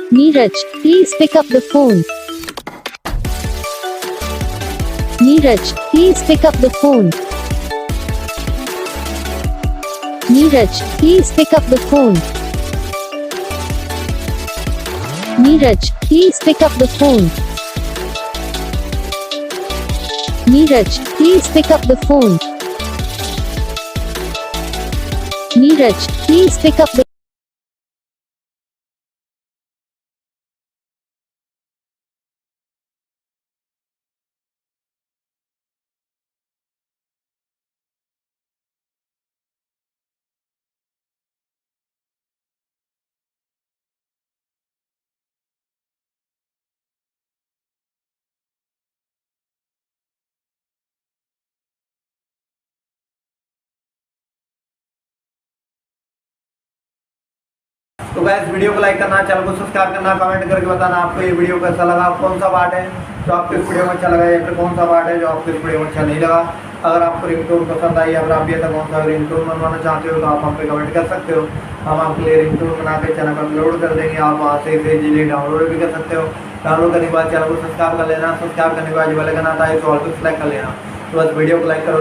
Neeraj, please pick up the phone. Neeraj, please pick up the phone. Neeraj, please pick up the phone. Neeraj, please pick up the phone. Neeraj, please pick up the phone. Neeraj, please pick up the तो guys video को like करना, channel को subscribe करना, comment करके बताना आपको ये video कैसा लगा, कौन सा पार्ट है जो आपको इस वीडियो में अच्छा लगा या फिर कौन सा पार्ट है जो आपको इस वीडियो में अच्छा नहीं लगा। अगर आपको रिंगटोन पसंद आई या फिर आप भी ऐसा कौन सा रिंगटोन बनवाना चाहते हो तो आप हम पे कमेंट कर सकते हो। हम आपके लिए रिंगटोन बना के चैनल पर अपलोड कर देंगे, आप वहाँ से इसे इजीली डाउनलोड भी कर सकते हो। डाउनलोड करने के बाद चैनल को सब्सक्राइब कर लेना, सब्सक्राइब करने के बाद जो बेल आइकन आता है तो ऑल पे सेलेक्ट कर लेना। तो बस वीडियो को लाइक करो।